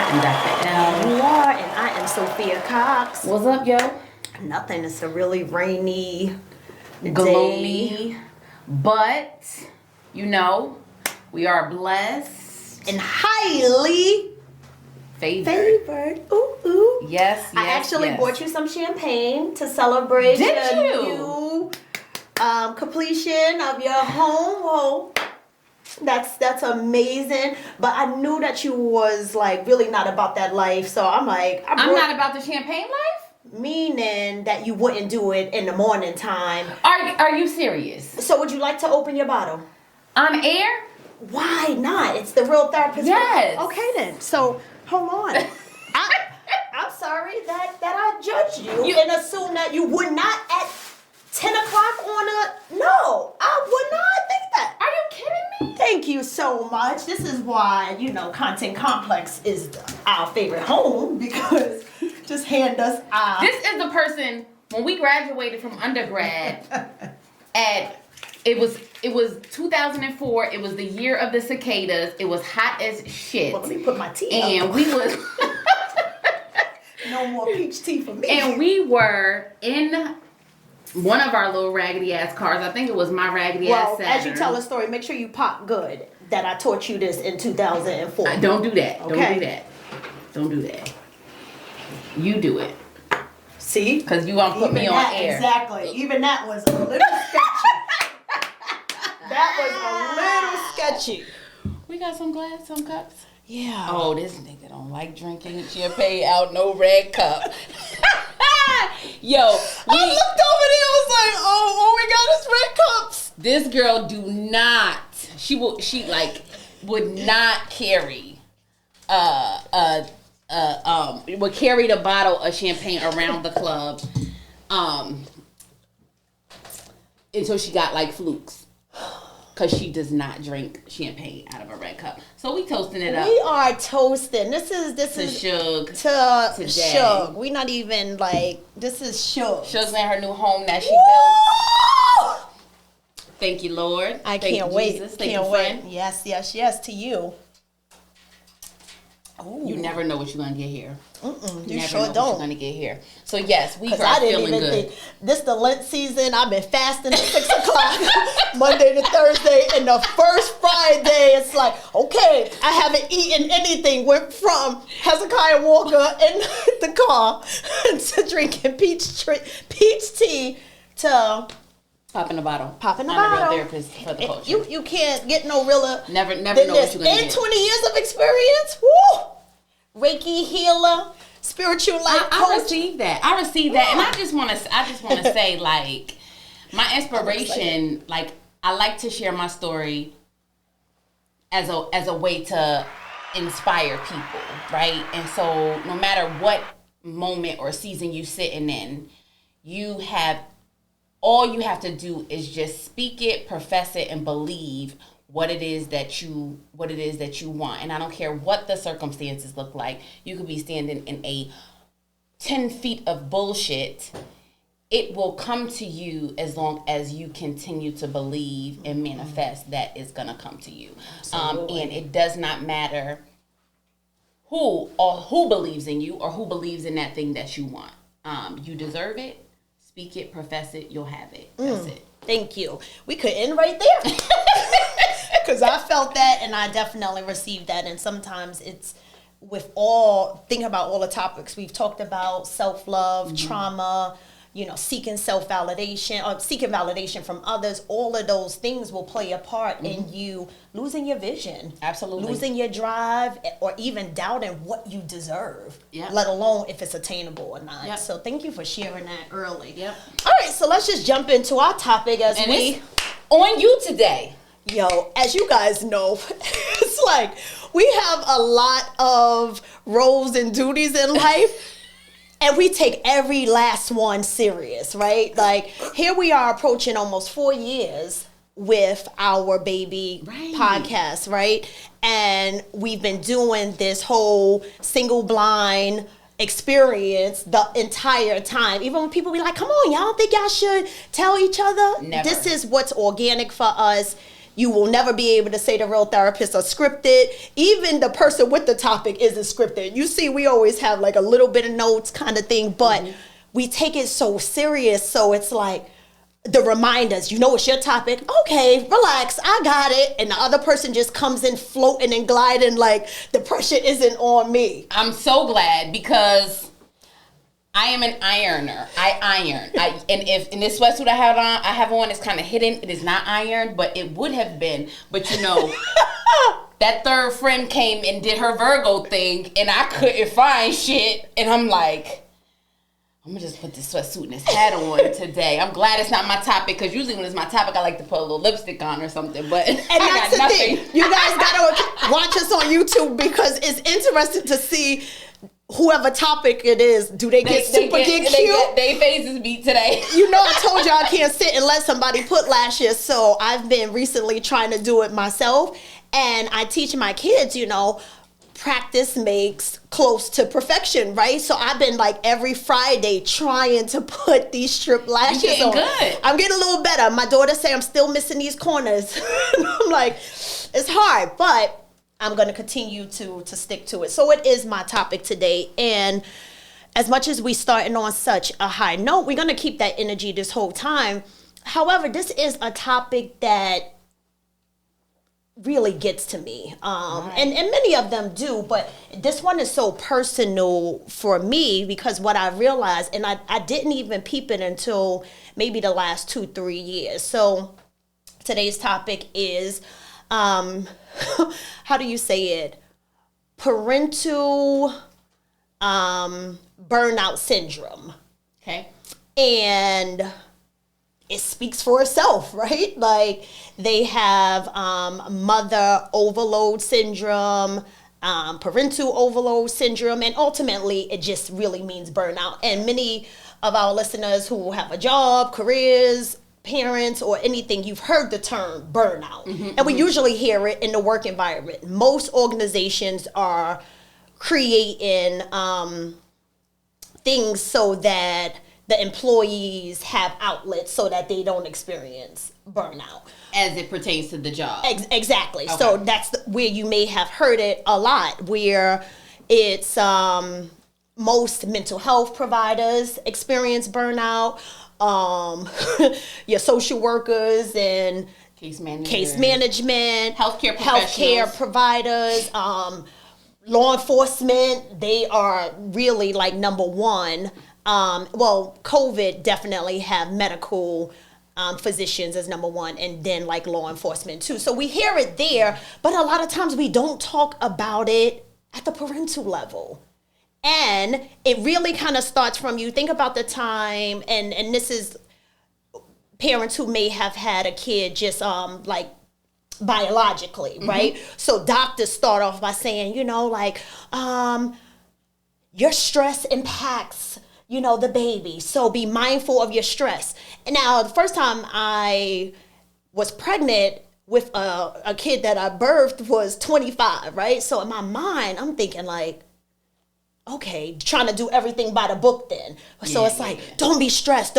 I'm Dr. L. You are, and I am Sophia Cox. What's up, yo? Nothing. It's a really rainy, Gloomy. day. But, you know, we are blessed. And highly favored. Ooh, ooh. Yes, I actually yes. bought you some champagne to celebrate Did your you? new completion of your home. Whoa. That's amazing. But I knew that you was like really not about that life. So I'm like, I'm not about the champagne life? meaning that you wouldn't do it in the morning time. Are you serious? So would you like to open your bottle? On air? Why not? It's the real therapist. Yes. Okay then. So hold on. I'm sorry that I judged you and assumed that you would not at 10 o'clock on a... No, I would not think that. Are you kidding me? Thank you so much. This is why, Content Complex is our favorite home, because just hand us our... This is the person, when we graduated from undergrad, it was 2004, it was the year of the cicadas, it was hot as shit. Well, let me put my tea And up. we was... No more peach tea for me. And we were in one of our little raggedy ass cars. I think it was my raggedy ass Saturn. As you tell a story, make sure you pop good that I taught you this in 2004. Don't do that. Okay. Don't do that. Don't do that. You do it. See? Because you gonna put me on air. Exactly. Even that was a little sketchy. That was a little sketchy. We got some glass, some cups. Yeah. Oh, this nigga don't like drinking champagne out no red cup. Yo, I looked over there, I was like, oh, we got is red cups. This girl would not carry would carry the bottle of champagne around the club until she got like flukes. Because she does not drink champagne out of a red cup. So we toasting it up. We are toasting. This is Suge. to Today. Suge. We not even like, this is Suge. Suge's in her new home that she built. Thank you, Lord. I Thank can't you, wait. Jesus. Thank Can't you, wait. friend. Yes to you. Ooh. You never know what you're gonna get here. You never sure know what don't. you're gonna get here. So yes, we Because are I didn't feeling even good. think this the Lent season. I've been fasting at 6 o'clock Monday to Thursday, and the first Friday it's like, okay, I haven't eaten anything. Went from Hezekiah Walker in the car to drinking peach tea to Popping the bottle. popping the I'm a bottle. real therapist for the culture. You can't get no realer. Never than know this. what you're gonna In get. 20 years of experience, woo! Reiki healer, spiritual life I coach. received that. And I just want to say, like, my inspiration, like, I like to share my story as a way to inspire people, right? And so no matter what moment or season you sitting in, all you have to do is just speak it, profess it, and believe what it is that you want. And I don't care what the circumstances look like. You could be standing in a 10 feet of bullshit. It will come to you as long as you continue to believe and manifest that it's gonna come to you. And it does not matter who believes in you or who believes in that thing that you want. You deserve it. Speak it, profess it, you'll have it. That's it. Thank you. We could end right there. Because I felt that, and I definitely received that. And sometimes it's think about all the topics we've talked about, self-love, trauma, seeking self-validation or seeking validation from others. All of those things will play a part in you losing your vision. Absolutely. Losing your drive, or even doubting what you deserve, Yep. let alone if it's attainable or not. Yep. So thank you for sharing that early. Yep. All right, so let's just jump into our topic And it's on you today. Yo, as you guys know, it's like we have a lot of roles and duties in life, and we take every last one serious, right? Like, here we are approaching almost 4 years with our baby podcast, right? And we've been doing this whole single blind experience the entire time. Even when people be like, come on, y'all don't think y'all should tell each other? Never. This is what's organic for us. You will never be able to say the real therapists are scripted. Even the person with the topic isn't scripted. You see, we always have like a little bit of notes kind of thing, but we take it so serious. So it's like the reminders, it's your topic. Okay, relax, I got it. And the other person just comes in floating and gliding like the pressure isn't on me. I'm so glad because I am an ironer. I iron. And if in this sweatsuit I have on, it's kind of hidden. It is not ironed, but it would have been. But that third friend came and did her Virgo thing, and I couldn't find shit. And I'm like, I'm gonna just put this sweatsuit and this hat on today. I'm glad it's not my topic, because usually when it's my topic, I like to put a little lipstick on or something. But and that's the thing. You guys gotta watch us on YouTube, because it's interesting to see whoever topic it is, do they get cute? They faces beat today. I told you I can't sit and let somebody put lashes, so I've been recently trying to do it myself. And I teach my kids, practice makes close to perfection, right? So I've been like every Friday trying to put these strip lashes on. Good. I'm getting a little better. My daughter say I'm still missing these corners. I'm like, it's hard, but I'm going to continue to stick to it. So it is my topic today. And as much as we starting on such a high note, we're going to keep that energy this whole time. However, this is a topic that really gets to me. And many of them do, but this one is so personal for me, because what I realized, and I didn't even peep it until maybe the last 2-3 years. So today's topic is, how do you say it? Parental burnout syndrome. Okay. And it speaks for itself, right? Like they have mother overload syndrome, parental overload syndrome, and ultimately it just really means burnout. And many of our listeners who have a job, careers, parents, or anything, you've heard the term burnout. And we usually hear it in the work environment. Most organizations are creating things so that the employees have outlets so that they don't experience burnout. As it pertains to the job. Exactly. Okay. So that's where you may have heard it a lot, where it's most mental health providers experience burnout. Your social workers and case management, healthcare providers, law enforcement, they are really like number one. COVID definitely have medical physicians as number one, and then like law enforcement too. So we hear it there, but a lot of times we don't talk about it at the parental level. And it really kind of starts from, you think about the time, and this is parents who may have had a kid just like biologically, right? So doctors start off by saying, your stress impacts, the baby. So be mindful of your stress. And now the first time I was pregnant with a kid that I birthed was 25, right? So in my mind, I'm thinking like, okay, trying to do everything by the book then. So it's like, don't be stressed,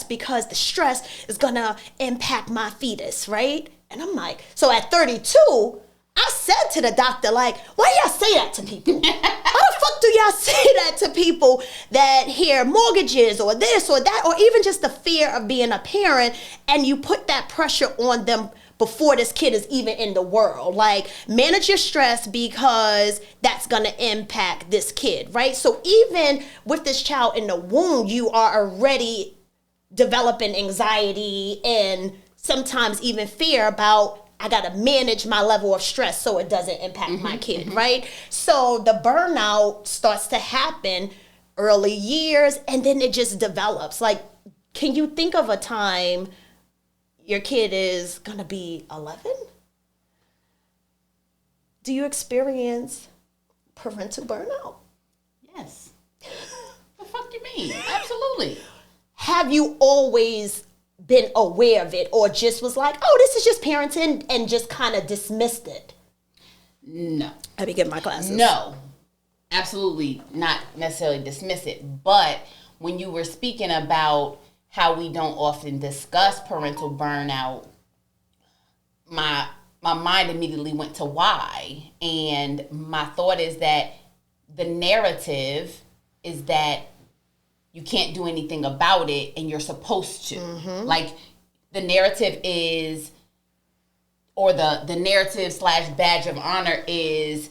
because the stress is gonna impact my fetus, right? And I'm like, so at 32, I said to the doctor, like, why y'all say that to people? Why the fuck do y'all say that to people that hear mortgages or this or that, or even just the fear of being a parent, and you put that pressure on them before this kid is even in the world? Like, manage your stress because that's going to impact this kid, right? So even with this child in the womb, you are already developing anxiety and sometimes even fear about, I got to manage my level of stress so it doesn't impact my kid, right? So the burnout starts to happen early years, and then it just develops. Like, can you think of a time your kid is going to be 11? Do you experience parental burnout? Yes. The fuck you mean? Absolutely. Have you always been aware of it, or just was like, oh, this is just parenting, and just kind of dismissed it? No. Let me get my glasses. No. Absolutely not necessarily dismiss it. But when you were speaking about how we don't often discuss parental burnout, my mind immediately went to why. And my thought is that the narrative is that you can't do anything about it and you're supposed to. Mm-hmm. Like the narrative is, or the narrative / badge of honor is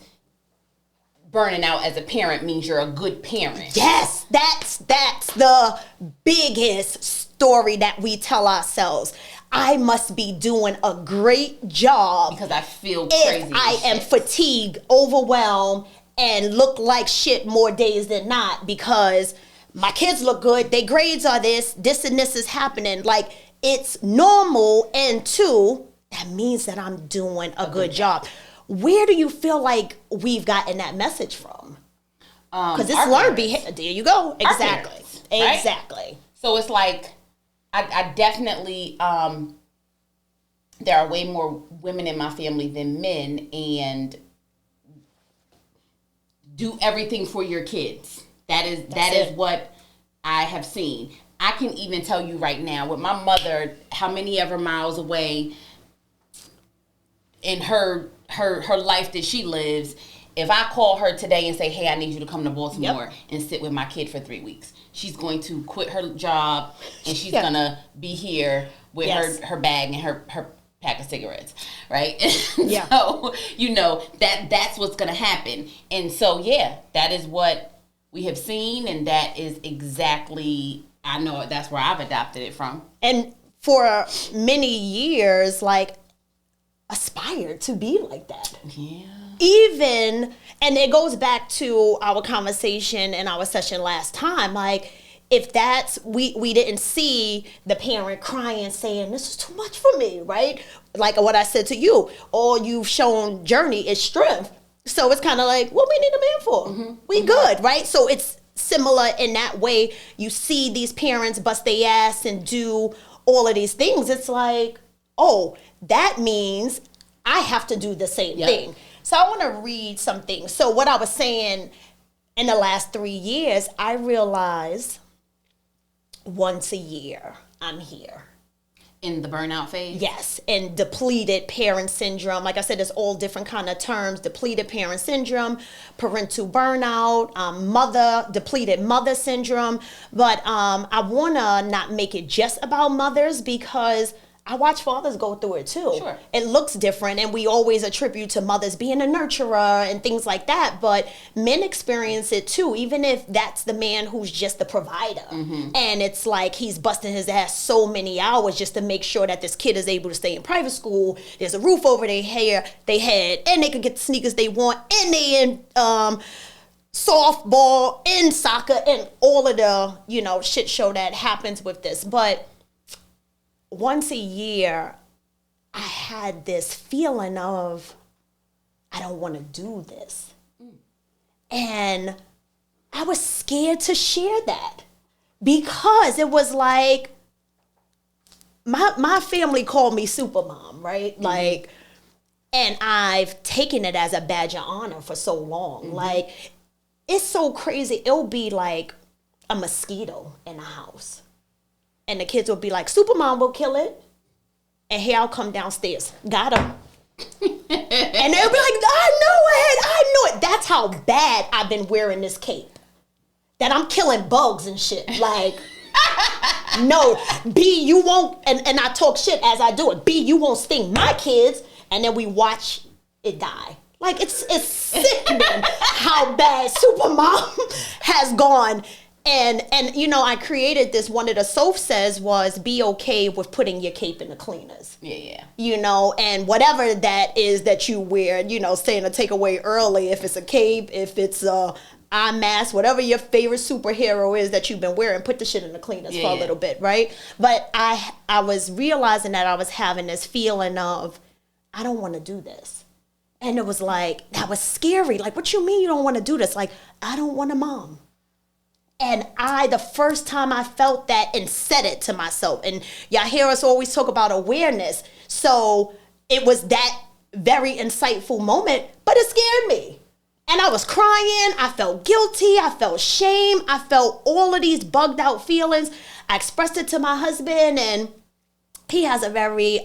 burning out as a parent means you're a good parent. Yes, that's the biggest story that we tell ourselves. I must be doing a great job because I feel crazy. If I am fatigued, overwhelmed, and look like shit more days than not because my kids look good, their grades are this and this is happening. Like, it's normal, and two, that means that I'm doing a good job. Where do you feel like we've gotten that message from? Because it's learned behavior. There you go. Exactly. Parents, right? Exactly. So it's like, I definitely, there are way more women in my family than men, and do everything for your kids. That is what I have seen. I can even tell you right now with my mother, how many ever miles away in her life that she lives, if I call her today and say, hey, I need you to come to Baltimore and sit with my kid for 3 weeks, she's going to quit her job and she's going to be here with her bag and her pack of cigarettes, right? Yeah. So, that's what's going to happen. And so, that is what we have seen, and that is exactly, I know that's where I've adopted it from. And for many years, like, aspired to be like that. Yeah. Even, and it goes back to our conversation in our session last time, like, if that's, we didn't see the parent crying saying, this is too much for me, right? Like what I said to you, all you've shown Journey is strength. So it's kind of like, what we need a man for? Mm-hmm. We good, right? So it's similar in that way. You see these parents bust their ass and do all of these things. It's like, oh, that means I have to do the same thing. So I want to read something. So what I was saying, in the last 3 years, I realized once a year I'm here. In the burnout phase? Yes, and depleted parent syndrome. Like I said, there's all different kind of terms. Depleted parent syndrome, parental burnout, depleted mother syndrome. But I want to not make it just about mothers because I watch fathers go through it too. Sure. It looks different, and we always attribute to mothers being a nurturer and things like that, but men experience it too, even if that's the man who's just the provider. Mm-hmm. And it's like he's busting his ass so many hours just to make sure that this kid is able to stay in private school, there's a roof over their head, and they can get the sneakers they want, and they in softball, and soccer, and all of the, shit show that happens with this. But once a year, I had this feeling of, I don't want to do this. And I was scared to share that because it was like, my family called me Supermom, right? Mm-hmm. Like, and I've taken it as a badge of honor for so long. Mm-hmm. Like, it's so crazy. It'll be like a mosquito in the house. And the kids will be like, Supermom will kill it. And here I'll come downstairs. Got him. And they'll be like, I know it. That's how bad I've been wearing this cape. That I'm killing bugs and shit. Like, no, B, you won't, and I talk shit as I do it. B, you won't sting my kids. And then we watch it die. Like, it's sickening how bad Supermom has gone. And I created this. One of the Soph says was, be okay with putting your cape in the cleaners. Yeah. And whatever that is that you wear, saying to take away early, if it's a cape, if it's a eye mask, whatever your favorite superhero is that you've been wearing, put the shit in the cleaners for a little bit, right? But I was realizing that I was having this feeling of, I don't want to do this. And it was like, that was scary. Like, what you mean you don't want to do this? Like, I don't want a mom. And the first time I felt that and said it to myself, and y'all hear us always talk about awareness. So it was that very insightful moment, but it scared me. And I was crying. I felt guilty. I felt shame. I felt all of these bugged out feelings. I expressed it to my husband, and he has a very,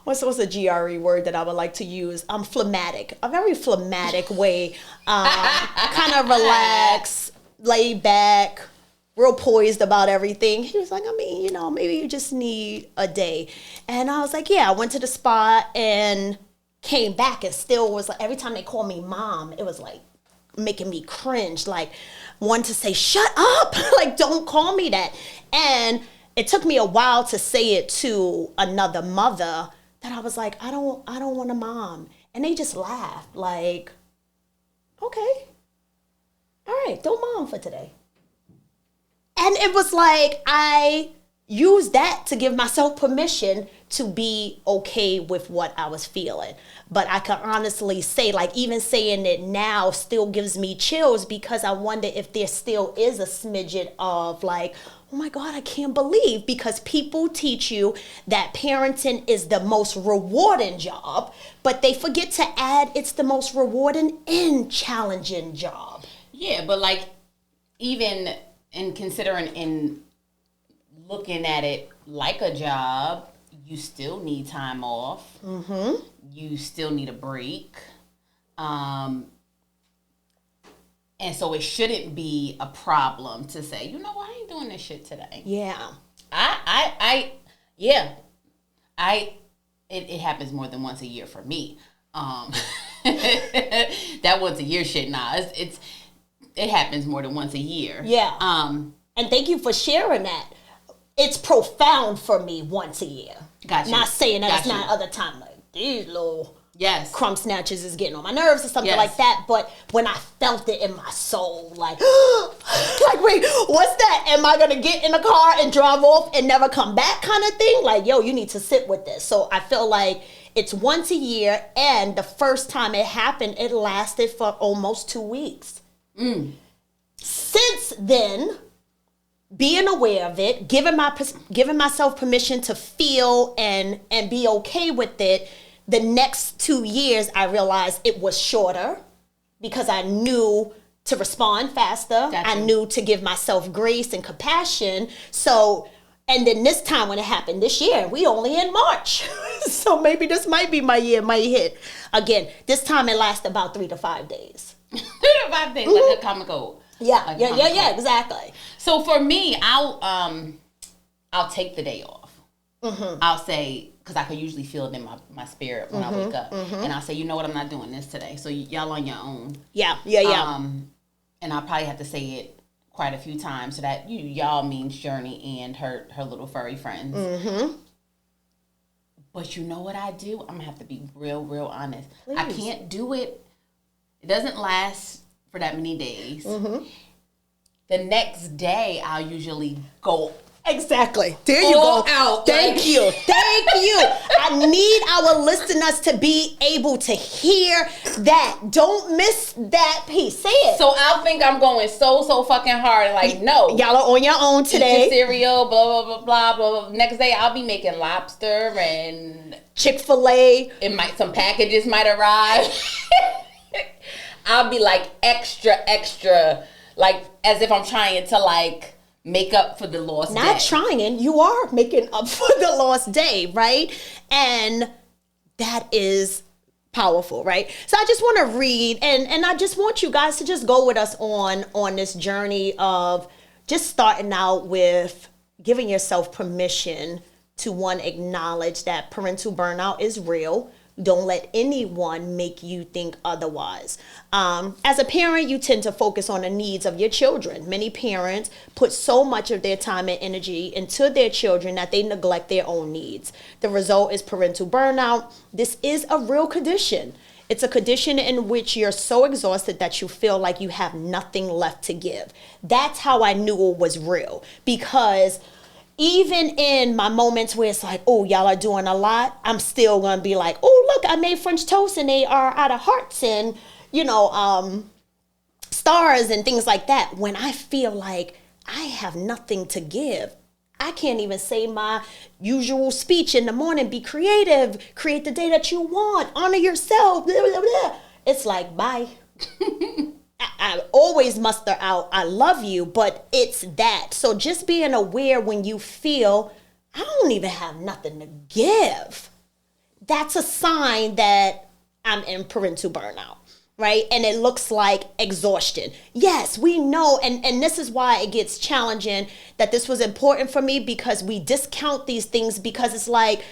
what what's a GRE word that I would like to use? Phlegmatic, a very phlegmatic way, kind of relaxed, laid back, real poised about everything. He was like, I mean, you know, maybe you just need a day. And I was like, yeah. I went to the spa and came back and still was like, every time they called me mom, it was like making me cringe, like wanting to say, shut up, like don't call me that. And it took me a while to say it to another mother that I was like, I don't want a mom. And they just laughed like, okay, all right, don't mom for today. And it was like, I used that to give myself permission to be okay with what I was feeling. But I can honestly say, like, even saying it now still gives me chills, because I wonder if there still is a smidgen of like, oh my God, I can't believe, because people teach you that parenting is the most rewarding job, but they forget to add it's the most rewarding and challenging job. Yeah, but like, even in considering in looking at it like a job, you still need time off. Mm-hmm. You still need a break. And so it shouldn't be a problem to say, you know what, I ain't doing this shit today. Yeah. It happens more than once a year for me. That once a year shit, nah, it happens more than once a year. Yeah. And thank you for sharing that. It's profound for me once a year. Gotcha. Not saying that it's not other time, like these little crumb snatches is getting on my nerves or something like that. But when I felt it in my soul, like, like, wait, what's that? Am I gonna get in the car and drive off and never come back kind of thing? Like, yo, you need to sit with this. So I feel like it's once a year, and the first time it happened, it lasted for almost 2 weeks. Since then, being aware of it, giving myself permission to feel and be okay with it, the next 2 years, I realized it was shorter because I knew to respond faster. Gotcha. I knew to give myself grace and compassion. So, and then this time when it happened this year, we only in March. So maybe this might be my year, might hit. Again, this time it lasted about 3 to 5 days. 3 to 5 days, like a common cold. Yeah, exactly. So for me, I'll take the day off. Mm-hmm. I'll say, because I can usually feel it in my spirit when I wake up, and I'll say, you know what, I'm not doing this today. So y'all on your own. Yeah. And I'll probably have to say it quite a few times, so that y'all means Journey and her little furry friends. Mm-hmm. But you know what I do? I'm gonna have to be real honest. Please. I can't do it. It doesn't last for that many days. Mm-hmm. The next day, I'll usually go. Exactly. There you go. Out. Thank you. I need our listeners to be able to hear that. Don't miss that piece. Say it. So I'll think I'm going so fucking hard. Like, no. Y'all are on your own today. Eat your cereal, blah, blah, blah, blah, blah. Next day, I'll be making lobster and Chick-fil-A. Some packages might arrive. I'll be like extra, like as if I'm trying to like make up for the lost day. Not trying, you are making up for the lost day, right? And that is powerful, right? So I just want to read, and I just want you guys to just go with us on this journey of just starting out with giving yourself permission to, one, acknowledge that parental burnout is real. Don't let anyone make you think otherwise. As a parent, you tend to focus on the needs of your children. Many parents put so much of their time and energy into their children that they neglect their own needs. The result is parental burnout. This is a real condition. It's a condition in which you're so exhausted that you feel like you have nothing left to give. That's how I knew it was real, because even in my moments where it's like, oh, y'all are doing a lot, I'm still going to be like, oh, look, I made French toast and they are out of hearts and, stars and things like that. When I feel like I have nothing to give, I can't even say my usual speech in the morning, be creative, create the day that you want, honor yourself, blah, blah, blah. It's like, bye. I always muster out, I love you, but it's that. So just being aware when you feel, I don't even have nothing to give. that's a sign that I'm in parental burnout, right? And it looks like exhaustion. Yes, we know, and this is why it gets challenging, that this was important for me, because we discount these things because it's like,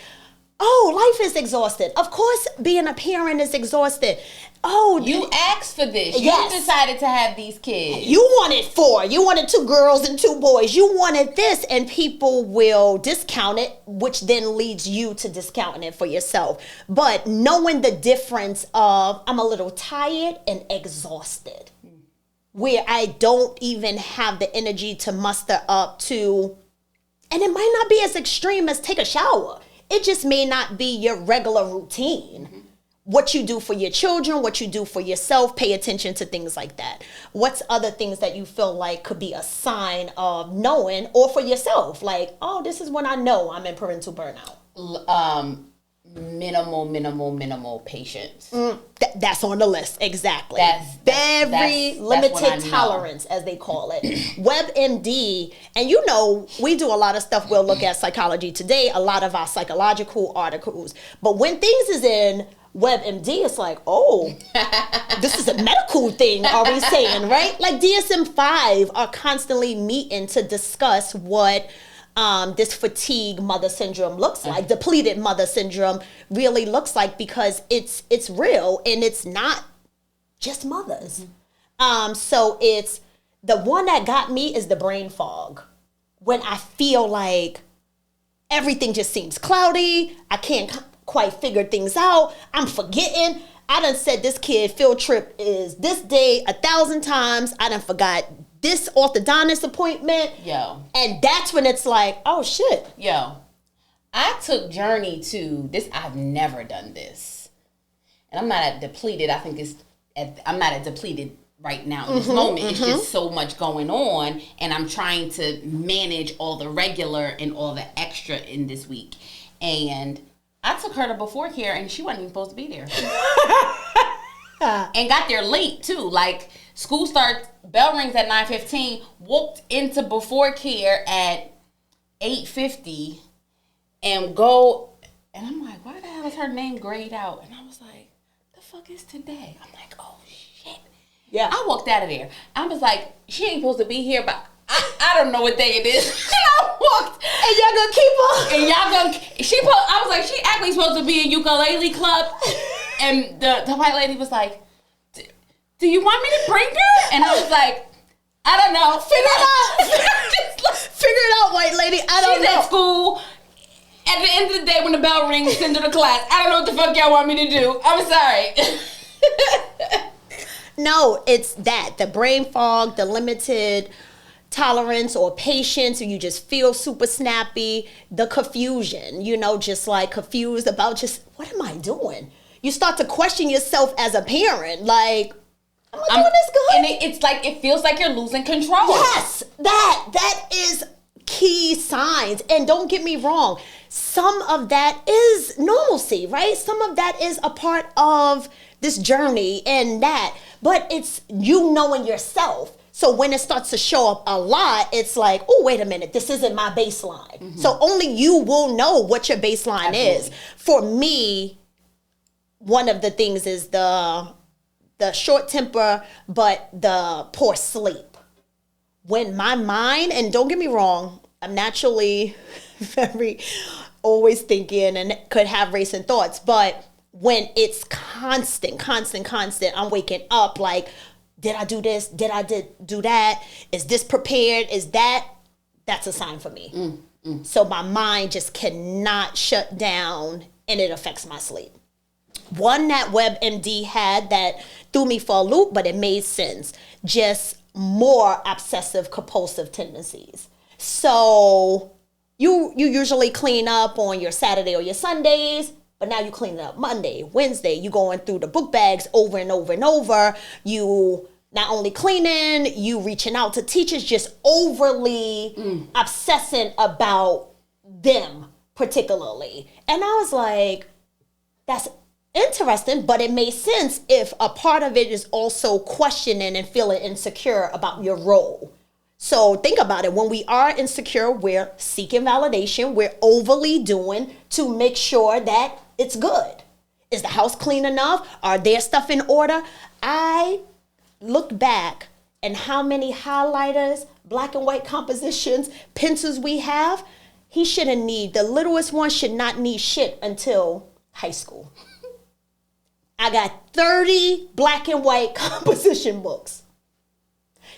oh, life is exhausted. Of course, being a parent is exhausted. Oh, you asked for this. Yes. You decided to have these kids. You wanted 4. You wanted 2 girls and 2 boys. You wanted this, and people will discount it, which then leads you to discounting it for yourself. But knowing the difference of, I'm a little tired and exhausted, where I don't even have the energy to muster up to, and it might not be as extreme as take a shower. It just may not be your regular routine. Mm-hmm. What you do for your children, what you do for yourself, pay attention to things like that. What's other things that you feel like could be a sign of knowing, or for yourself, like, oh, this is when I know I'm in parental burnout? Minimal patience. That's on the list, exactly. That's limited tolerance, as they call it. WebMD, and you know, we do a lot of stuff. We'll look at Psychology Today, a lot of our psychological articles. But when things is in WebMD, it's like, oh, this is a medical thing, are we saying, right? Like DSM-5 are constantly meeting to discuss what this fatigue mother syndrome looks like, depleted mother syndrome really looks like, because it's real, and it's not just mothers. So it's, the one that got me is the brain fog. When I feel like everything just seems cloudy, I can't quite figure things out, I'm forgetting. I done said this kid field trip is this day 1,000 times. I done forgot this orthodontist appointment. Yo. And that's when it's like, oh shit. Yo. I took Journey to this. I've never done this. And I'm not at depleted. I think I'm not at depleted right now in this moment. It's just so much going on. And I'm trying to manage all the regular and all the extra in this week. And I took her to before care, and she wasn't even supposed to be there. And got there late too. Like, school starts, bell rings at 9:15. Walked into before care at 8:50, and go. And I'm like, why the hell is her name grayed out? And I was like, the fuck is today? I'm like, oh shit. Yeah. I walked out of there. I was like, she ain't supposed to be here, but I don't know what day it is. And I walked. And y'all gonna keep her? And y'all gonna, I was like, she actually supposed to be in ukulele club. And the white lady was like, do you want me to bring her? And I was like, I don't know. Figure it out. Figure it out, white lady. I don't know. She's at school. At the end of the day, when the bell rings, send her to class. I don't know what the fuck y'all want me to do. I'm sorry. No, it's that. The brain fog, the limited tolerance or patience, or you just feel super snappy, the confusion, just like confused about just, what am I doing? You start to question yourself as a parent, like, am I doing this good? And it's like, it feels like you're losing control. Yes, that is key signs. And don't get me wrong, some of that is normalcy, right? Some of that is a part of this journey and that, but it's you knowing yourself. So when it starts to show up a lot, it's like, oh, wait a minute, this isn't my baseline. Mm-hmm. So only you will know what your baseline is. For me, one of the things is the short temper, but the poor sleep. When my mind, and don't get me wrong, I'm naturally very always thinking and could have racing thoughts, but when it's constant, I'm waking up like, did I do this? Did I do that? Is this prepared? Is that's a sign for me. So my mind just cannot shut down, and it affects my sleep. One that WebMD had that threw me for a loop, but it made sense. Just more obsessive compulsive tendencies. So you usually clean up on your Saturday or your Sundays, but now you clean it up Monday, Wednesday. You going through the book bags over and over and over. You not only cleaning, you reaching out to teachers, just overly obsessing about them particularly. And I was like, that's interesting, but it made sense if a part of it is also questioning and feeling insecure about your role. So think about it. When we are insecure, we're seeking validation. We're overly doing to make sure that it's good. Is the house clean enough? Are there stuff in order? I look back and how many highlighters, black and white compositions, pencils we have. He shouldn't need, the littlest one should not need shit until high school. I got 30 black and white composition books.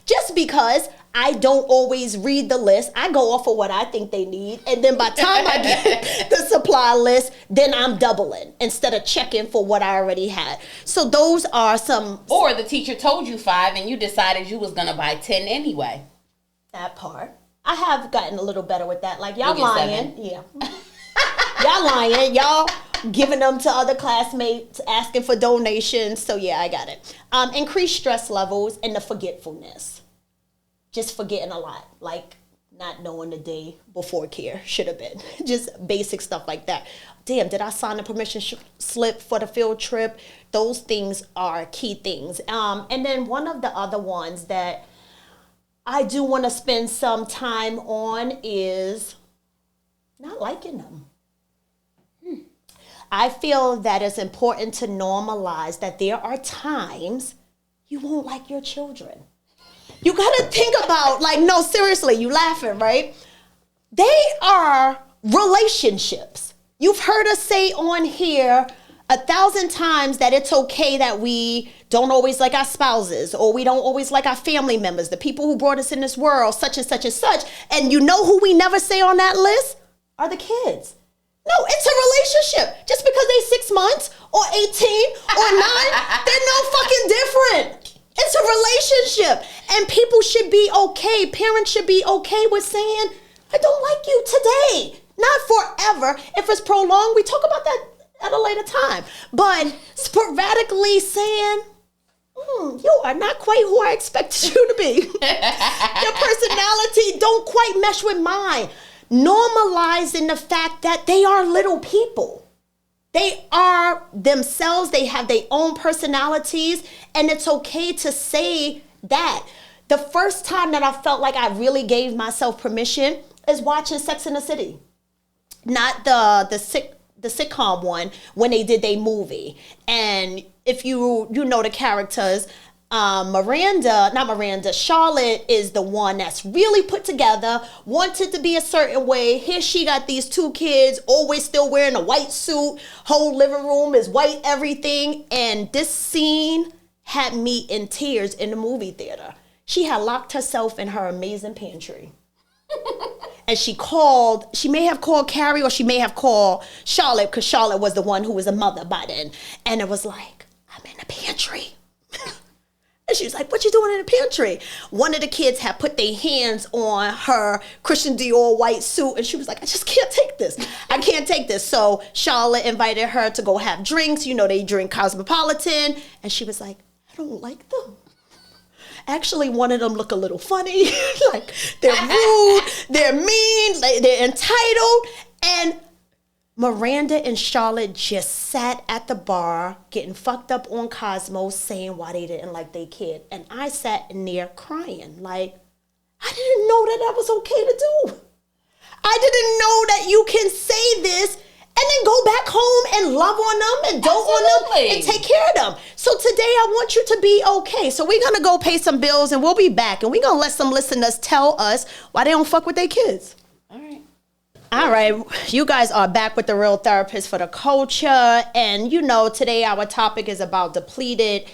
Just because I don't always read the list. I go off of what I think they need. And then by the time I get the supply list, then I'm doubling instead of checking for what I already had. So those are some. Or the teacher told you 5 and you decided you was going to buy 10 anyway. That part. I have gotten a little better with that. Like, y'all lying. 7. Yeah. Y'all lying. Y'all giving them to other classmates, asking for donations. So yeah, I got it. Increased stress levels and the forgetfulness. Just forgetting a lot, like not knowing the day before care should have been. Just basic stuff like that. Damn, did I sign the permission slip for the field trip? Those things are key things. And then one of the other ones that I do want to spend some time on is not liking them. I feel that it's important to normalize that there are times you won't like your children. You gotta think about, like, no, seriously, you laughing, right? They are relationships. You've heard us say on here 1,000 times that it's okay that we don't always like our spouses, or we don't always like our family members, the people who brought us in this world, such and such and such. And you know who we never say on that list? Are the kids. No, it's a relationship. Just because they 6 months or 18 or 9, they're no fucking different. It's a relationship, and people should be okay. Parents should be okay with saying, I don't like you today. Not forever. If it's prolonged, we talk about that at a later time. But sporadically saying, you are not quite who I expected you to be. Your personality don't quite mesh with mine. Normalizing the fact that they are little people. They are themselves. They have their own personalities. And it's okay to say that. The first time that I felt like I really gave myself permission is watching Sex and the City. Not the sitcom one, when they did their movie. And if you know the characters, Charlotte is the one that's really put together, wanted to be a certain way. Here she got these 2 kids, always still wearing a white suit, whole living room is white, everything. And this scene had me in tears in the movie theater. She had locked herself in her amazing pantry. And she may have called Carrie, or she may have called Charlotte, because Charlotte was the one who was a mother by then. And it was like, I'm in the pantry. And she was like, what you doing in the pantry? One of the kids had put their hands on her Christian Dior white suit, and she was like, I just can't take this. I can't take this. So Charlotte invited her to go have drinks. You know, they drink Cosmopolitan. And she was like, I don't like them. Actually, one of them look a little funny. Like, they're rude, they're mean, they're entitled. And Miranda and Charlotte just sat at the bar getting fucked up on Cosmo, saying why they didn't like their kid. And I sat in there crying, like, I didn't know that was okay to do. I didn't know that you can say this and then go back home and love on them and dote on them and take care of them. So today I want you to be okay. So we're going to go pay some bills, and we'll be back, and we're going to let some listeners tell us why they don't fuck with their kids. All right, you guys are back with the Real Therapist for the Culture. And you know, today our topic is about depleted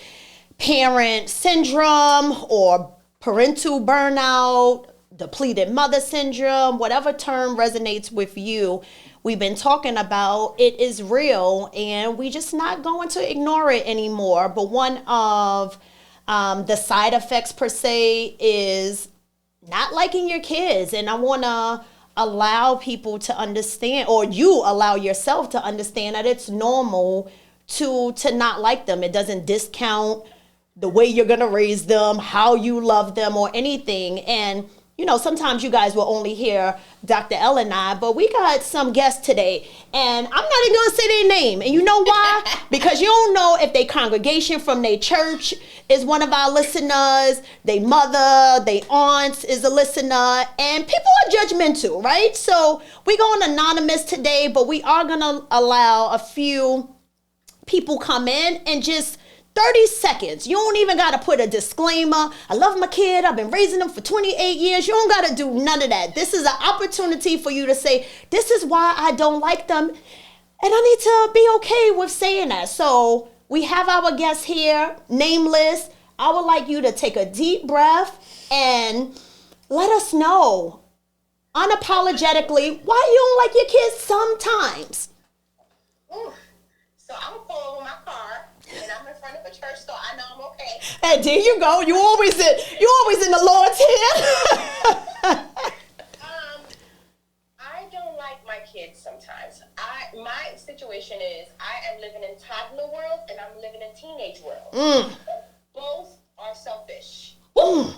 parent syndrome, or parental burnout, depleted mother syndrome, whatever term resonates with you. We've been talking about it is real, and we just not going to ignore it anymore. But one of the side effects per se is not liking your kids. And I want to allow people to understand, or you allow yourself to understand, that it's normal to not like them. It doesn't discount the way you're going to raise them, how you love them, or anything. And sometimes you guys will only hear Dr. L and I, but we got some guests today, and I'm not even going to say their name. And you know why? Because you don't know if their congregation from their church is one of our listeners, their mother, their aunts is a listener, and people are judgmental, right? So we're going anonymous today, but we are going to allow a few people come in and just 30 seconds. You don't even got to put a disclaimer. I love my kid. I've been raising them for 28 years. You don't got to do none of that. This is an opportunity for you to say, this is why I don't like them. And I need to be okay with saying that. So we have our guest here, nameless. I would like you to take a deep breath and let us know unapologetically why you don't like your kids sometimes. Ooh. So I'm going to pull over my car. And I'm in front of a church, so I know I'm okay. And there you go. You always in the Lord's hand. I don't like my kids sometimes. My situation is I am living in toddler world and I'm living in teenage world. Both are selfish. Both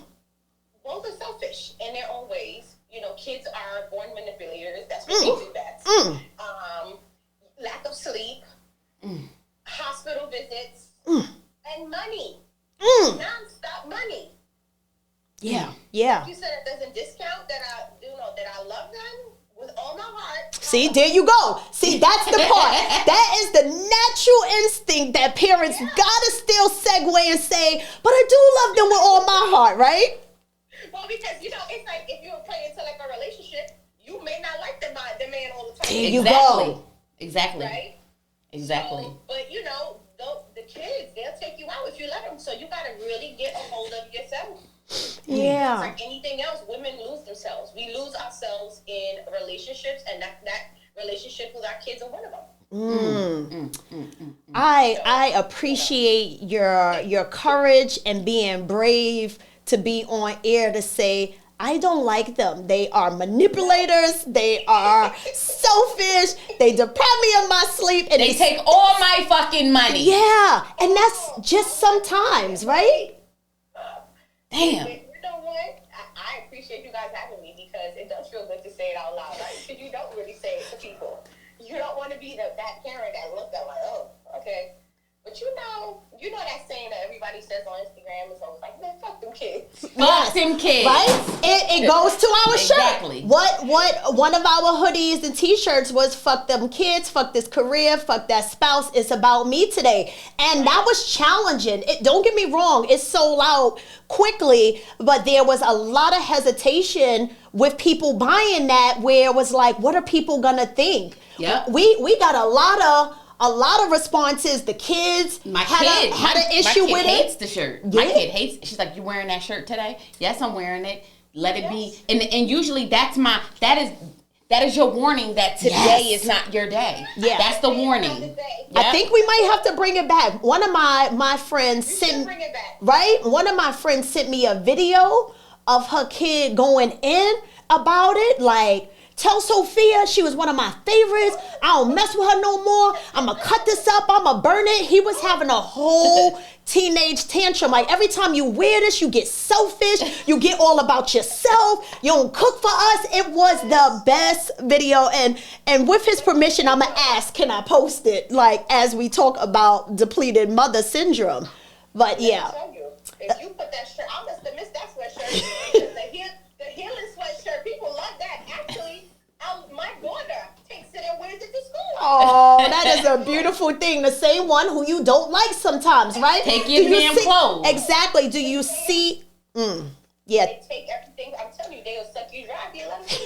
are selfish in their own ways. Kids are born manipulators. That's what they do best. Lack of sleep. Hospital visits and money, non-stop money. Yeah. You said it doesn't discount that I love them with all my heart. See, there you go. See, that's the part. That is the natural instinct that parents gotta still segue and say, but I do love them with all my heart, right? Well, because it's like if you're playing into like a relationship, you may not like the man all the time. There you go. Exactly. Right. Exactly. But the kids, they'll take you out if you let them. So you got to really get a hold of yourself. Yeah. It's like anything else, women lose themselves. We lose ourselves in relationships, and that relationship with our kids are one of them. I appreciate your courage and being brave to be on air to say, I don't like them. They are manipulators. They are selfish. They deprive me of my sleep. And they take all my fucking money. Yeah. And that's just sometimes, right? Damn. But you know what? I appreciate you guys having me because it does feel good to say it out loud, right? Because you don't really say it to people. You don't want to be that parent that looks at like, oh, okay. But you know that saying that everybody says on Instagram is always like, man, fuck them kids. Fuck them kids. Right? It goes to our exactly. shirt. What one of our hoodies and t-shirts was, fuck them kids, fuck this career, fuck that spouse. It's about me today. And that was challenging. Don't get me wrong, it sold out quickly, but there was a lot of hesitation with people buying that where it was like, what are people gonna think? Yeah. We got a lot of responses. The kids had an issue with it. My kid hates the shirt. Yeah. My kid hates. She's like, "You wearing that shirt today?" Yes, I'm wearing it. Let it be. And usually that is your warning that today is not your day. Yeah, that's the warning. Yep. I think we might have to bring it back. One of my friends Bring it back. Right? One of my friends sent me a video of her kid going in about it, like, tell Sophia she was one of my favorites. I don't mess with her no more. I'm going to cut this up. I'm going to burn it. He was having a whole teenage tantrum. Like, every time you wear this, you get selfish. You get all about yourself. You don't cook for us. It was the best video. And with his permission, I'm going to ask, can I post it? Like, as we talk about depleted mother syndrome. But yeah. If you put that shirt, I must have missed that sweatshirt. The healing sweatshirt, people love that. Actually, my daughter takes it and wears it to school. Oh, that is a beautiful thing. The same one who you don't like sometimes, right? Take your damn clothes. Exactly. Do you see? Yeah. They take everything. I'm telling you, they'll suck you dry if you let them.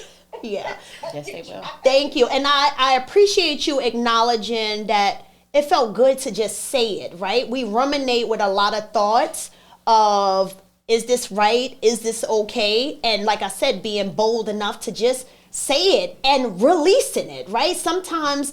Yeah. Yes, they will. Thank you. And I appreciate you acknowledging that it felt good to just say it, right? We ruminate with a lot of thoughts of, is this right? Is this okay? And like I said, being bold enough to just say it and releasing it, right? Sometimes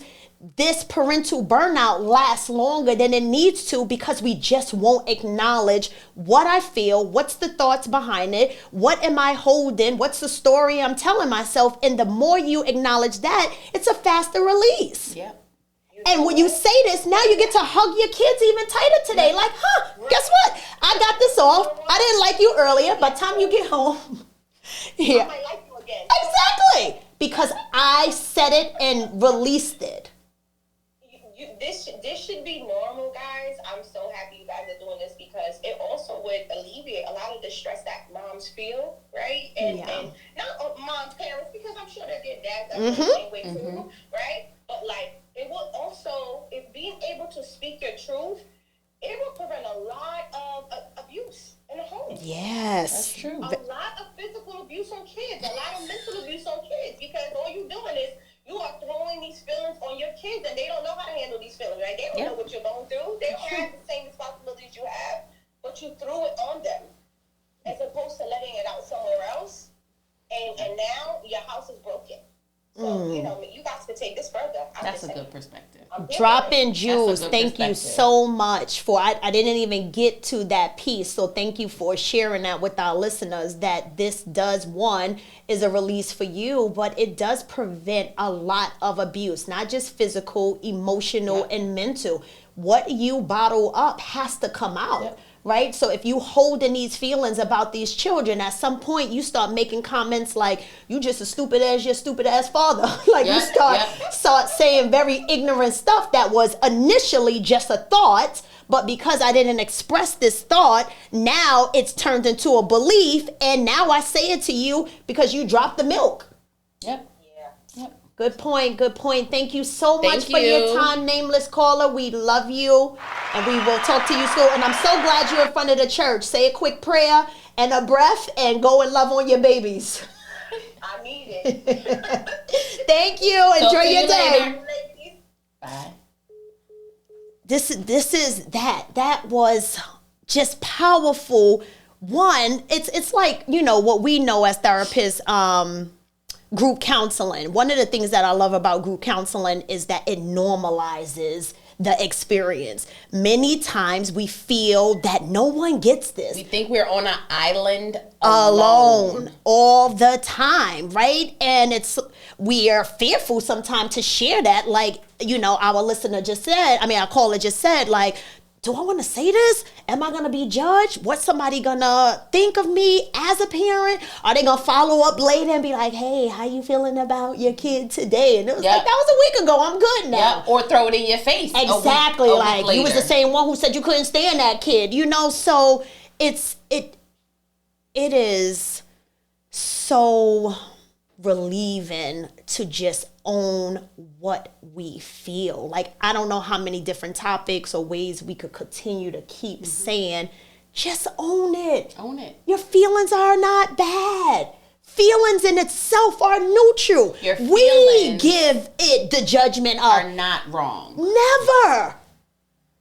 this parental burnout lasts longer than it needs to because we just won't acknowledge what I feel, what's the thoughts behind it, what am I holding, what's the story I'm telling myself. And the more you acknowledge that, it's a faster release. Yep. And when you say this, now you get to hug your kids even tighter today. Like, guess what? I got this off. I didn't like you earlier. By the time you get home, Yeah. I might like you again. Exactly. Because I said it and released it. This should be normal, guys. I'm so happy you guys are doing this because it also would alleviate a lot of the stress that moms feel, right? And not moms, parents, because I'm sure that their dads are the same way too, right? But like, it will also, if being able to speak your truth, it will prevent a lot of abuse in the home. Yes. That's true. A lot of physical abuse on kids, a lot of mental abuse on kids, because all you're doing is you are throwing these feelings on your kids, and they don't know how to handle these feelings, right? They don't know what you're going through. They don't have the same responsibilities you have, but you threw it on them as opposed to letting it out somewhere else. And now your house is broken. So, you know, you guys could take this further. That's a good perspective. Dropping jewels. good Thank you so much for, I didn't even get to that piece. So thank you for sharing that with our listeners, that this does, one, is a release for you, but it does prevent a lot of abuse, not just physical, emotional, and mental. What you bottle up has to come out. Right? So if you holding these feelings about these children, at some point you start making comments like, you just as stupid as your stupid ass father. Like you start saying very ignorant stuff that was initially just a thought, but because I didn't express this thought, now it's turned into a belief, and now I say it to you because you dropped the milk. Good point. Good point. Thank you so much for your time, nameless caller. We love you, and we will talk to you soon. And I'm so glad you're in front of the church. Say a quick prayer and a breath, and go and love on your babies. I need it. Thank you. Enjoy your day. Bye. This is that. That was just powerful. One, it's like, you know, what we know as therapists, group counseling. One of the things that I love about group counseling is that it normalizes the experience. Many times we feel that no one gets this. We think we're on an island alone all the time, right? And we are fearful sometimes to share that. Like, you know, our listener just said, our caller just said, like, do I want to say this? Am I going to be judged? What's somebody going to think of me as a parent? Are they going to follow up later and be like, hey, how you feeling about your kid today? And it was like, that was a week ago. I'm good now. Or throw it in your face. Exactly. A like, week you was the same one who said you couldn't stand that kid, you know? So it is so relieving to just own what we feel. Like, I don't know how many different topics or ways we could continue to keep saying, just own it. Own it. Your feelings are not bad. Feelings in itself are neutral. Your we give it the judgment of are not wrong. Never.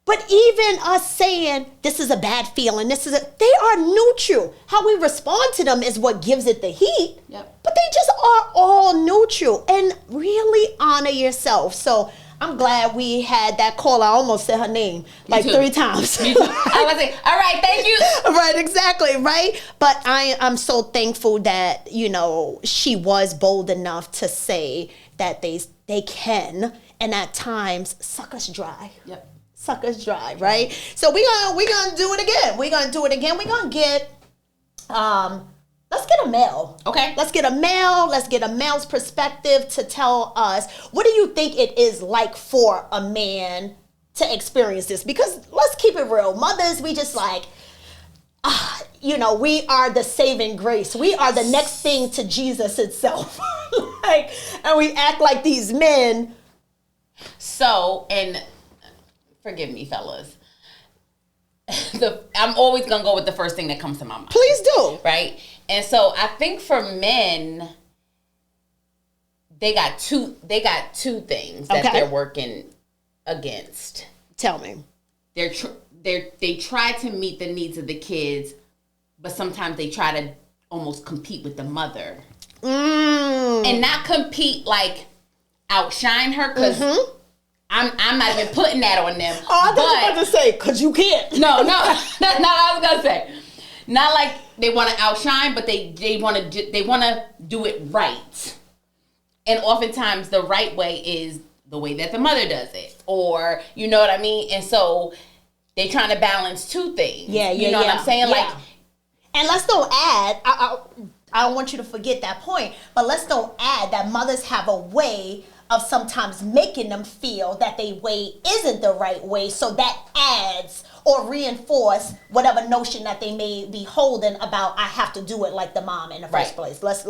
But even us saying this is a bad feeling, they are neutral. How we respond to them is what gives it the heat. But they just are all neutral, and really honor yourself. So I'm glad we had that call. I almost said her name like 3 times. Me too. I was like, all right, thank you. Right, exactly, right? But I'm so thankful that, you know, she was bold enough to say that they can, and at times, suck us dry. Suck us dry, right? So we're gonna do it again. We're gonna get let's get a male. Okay. Let's get a male's perspective to tell us, what do you think it is like for a man to experience this? Because let's keep it real. Mothers, we just like, you know, we are the saving grace. We are the next thing to Jesus itself. And we act like these men. So, and forgive me, fellas. I'm always gonna go with the first thing that comes to my mind. Please do. Right? And so I think for men, they got two things that they're working against. Tell me. They try to meet the needs of the kids, but sometimes they try to almost compete with the mother. And not compete, like outshine her, because I'm not even putting that on them. Oh, I thought you were about to say, because you can't. No, that's not what I was going to say. Not like they want to outshine, but they want to do it right. And oftentimes the right way is the way that the mother does it. Or, you know what I mean? And so they trying to balance two things. You know what I'm saying? Yeah. Like, and let's don't add, I I don't want you to forget that point. But let's don't add that mothers have a way of sometimes making them feel that their way isn't the right way. So that adds or reinforce whatever notion that they may be holding about I have to do it like the mom in the first place. Let's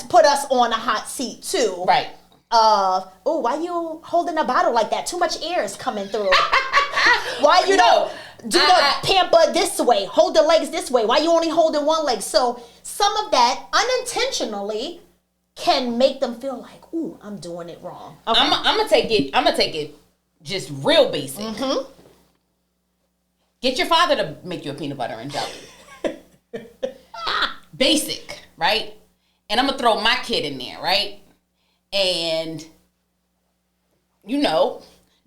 put us on a hot seat too. Right. Why you holding a bottle like that? Too much air is coming through. Why you don't do the pamper this way? Hold the legs this way. Why you only holding one leg? So some of that unintentionally can make them feel like, ooh, I'm doing it wrong. Okay. I'm gonna take it just real basic. Mm-hmm. Get your father to make you a peanut butter and jelly. Basic, right? And I'm gonna throw my kid in there, right? And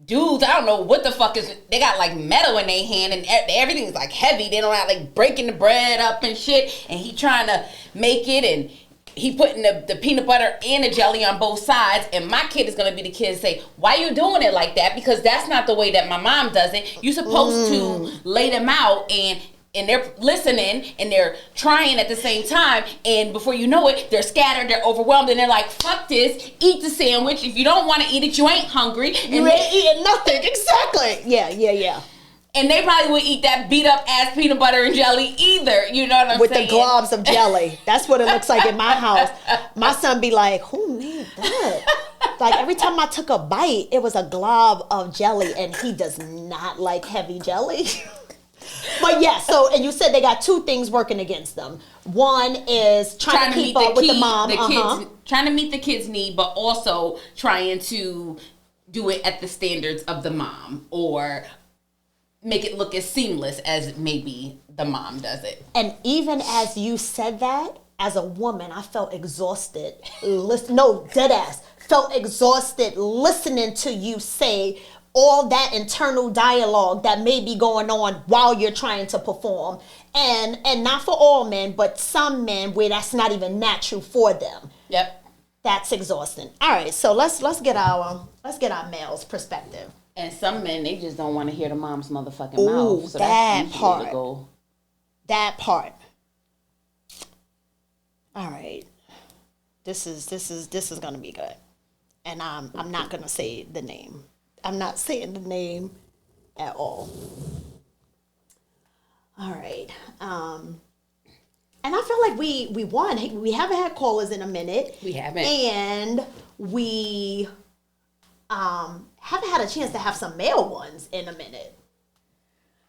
dudes, I don't know what the fuck is, they got like metal in their hand and everything's like heavy. They don't have like breaking the bread up and shit. And he trying to make it and he putting the peanut butter and the jelly on both sides. And my kid is going to be the kid to say, why you doing it like that? Because that's not the way that my mom does it. You're supposed to lay them out and they're listening and they're trying at the same time, and before you know it, they're scattered, they're overwhelmed, and they're like, fuck this, eat the sandwich. If you don't want to eat it, you ain't hungry. You ain't eating nothing. Exactly. Yeah. And they probably would eat that beat up ass peanut butter and jelly either. You know what I'm saying? With the globs of jelly. That's what it looks like in my house. My son be like, who made that? Like every time I took a bite, it was a glob of jelly, and he does not like heavy jelly. But yeah, and you said they got two things working against them. One is trying to keep up with the mom. Kids, trying to meet the kid's need, but also trying to do it at the standards of the mom or make it look as seamless as maybe the mom does it. And even as you said that, as a woman, I felt exhausted. No, dead ass. Felt exhausted listening to you say all that internal dialogue that may be going on while you're trying to perform. And not for all men, but some men where that's not even natural for them. Yep. That's exhausting. All right, so let's get our male's perspective. And some men, they just don't want to hear the mom's motherfucking Ooh, mouth. So that that's part. The goal. That part. All right. This is gonna be good. And I'm not gonna say the name. I'm not saying the name at all. All right. And I feel like we won. We haven't had callers in a minute. We haven't. And we haven't had a chance to have some male ones in a minute.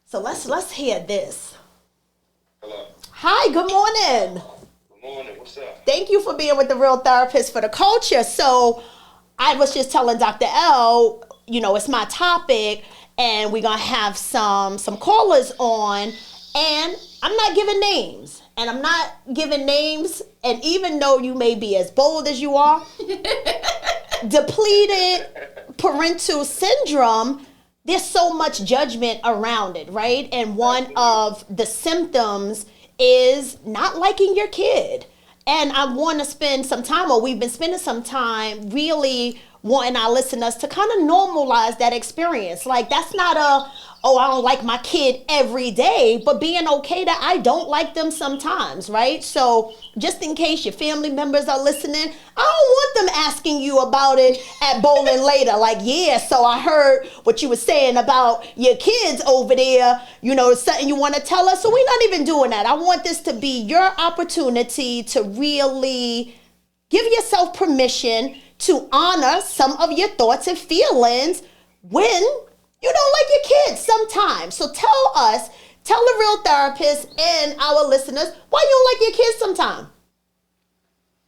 So let's hear this. Hello. Hi, good morning. Good morning. What's up? Thank you for being with the Real Therapist for the Culture. So I was just telling Dr. L, it's my topic, and we're going to have some callers on, and I'm not giving names. And even though you may be as bold as you are, depleted parental syndrome, there's so much judgment around it, right? And one of the symptoms is not liking your kid. And I want to spend some time, or we've been spending some time really wanting our listeners to kind of normalize that experience. Like, that's not I don't like my kid every day, but being okay that I don't like them sometimes, right? So just in case your family members are listening, I don't want them asking you about it at bowling later. Like, yeah, so I heard what you were saying about your kids over there, something you want to tell us. So we're not even doing that. I want this to be your opportunity to really give yourself permission to honor some of your thoughts and feelings when you don't like your kids sometimes. So tell the Real Therapist and our listeners why you don't like your kids sometimes.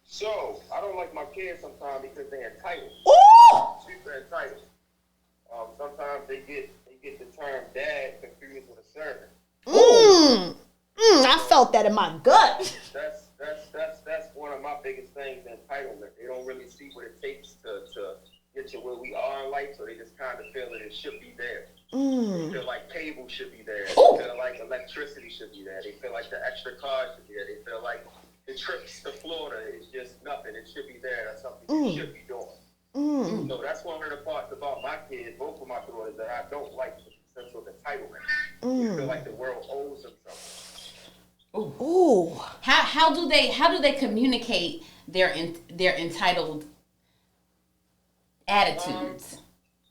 So, I don't like my kids sometimes because they're entitled. Ooh! Super entitled. Sometimes they get the term dad confused with a servant. I felt that in my gut. That's one of my biggest things, entitlement. They don't really see what it takes to get to where we are in life, so they just kind of feel that it should be there. They feel like cable should be there. They feel like electricity should be there. They feel like the extra cars should be there. They feel like the trips to Florida is just nothing. It should be there. That's something you should be doing. So that's one of the parts about my kids, both of my daughters, that I don't like, the sense of entitlement. They feel like the world owes them something. Ooh. How how do they communicate their entitled attitudes?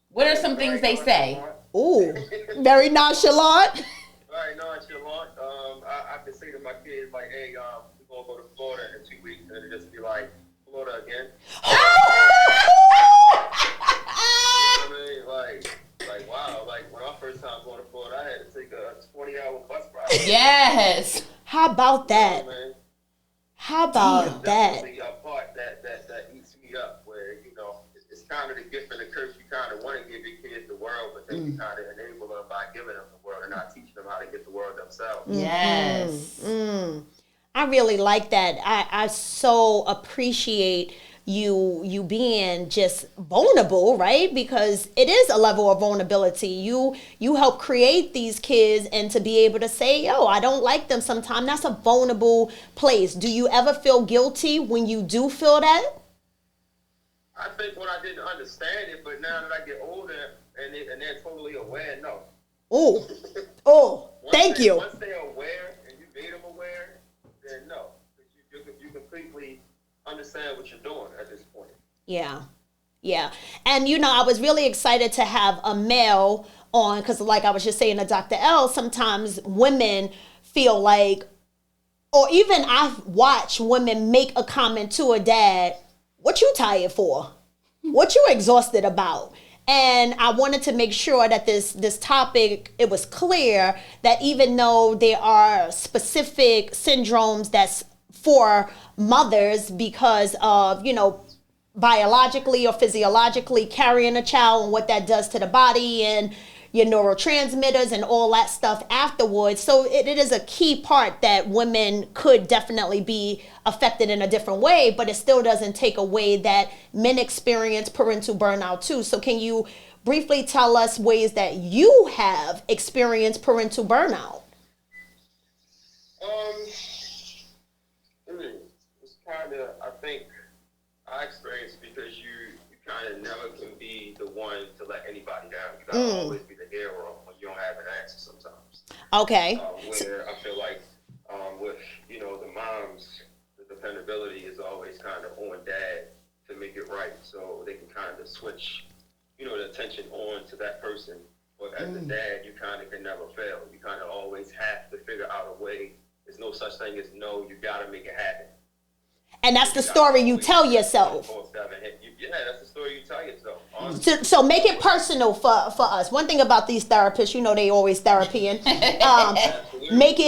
What are some things they say? Ooh, very nonchalant. Very nonchalant. I can say to my kids, like, hey, we're going to go to Florida in 2 weeks. And it just be like, Florida again. You know what I mean? Like, wow. Like, when my first time going to Florida, I had to take a 20-hour bus ride. Yes. How about that? You know what I mean? How about that? Definitely a part that eats me up, where, it's kind of the gift and the curse. You kind of want to give your kids the world, but then you kind of enable them by giving them the world and not teaching them how to get the world themselves. Yes. I really like that. I so appreciate you being just vulnerable, right? Because it is a level of vulnerability. You help create these kids, and to be able to say, yo, I don't like them sometimes, that's a vulnerable place. Do you ever feel guilty when you do feel that? I think when I didn't understand it, but now that I get older and they're totally aware, no. Oh, thank you. Once they're aware and you made them aware, then no. You completely understand what you're doing at this point. Yeah. And, I was really excited to have a male on, because like I was just saying to Dr. L, sometimes women feel like, or even I've watched women make a comment to a dad, what you tired for? What you exhausted about? And I wanted to make sure that this topic, it was clear that even though there are specific syndromes that's for mothers because of, biologically or physiologically carrying a child and what that does to the body and your neurotransmitters and all that stuff afterwards. So it is a key part that women could definitely be affected in a different way, but it still doesn't take away that men experience parental burnout too. So can you briefly tell us ways that you have experienced parental burnout? It's kind of, I think, I experienced because you kind of never can be the one to let anybody down. You gotta always be the hero when you don't have an answer sometimes. Okay. Where I feel like with the moms, the dependability is always kind of on dad to make it right, so they can kind of switch the attention on to that person. But as a dad, you kind of can never fail. You kind of always have to figure out a way. There's no such thing as no. You gotta make it happen. And that's the story you tell yourself. Yeah, that's the story you tell yourself. So make it personal for us. One thing about these therapists, they always therapying. Make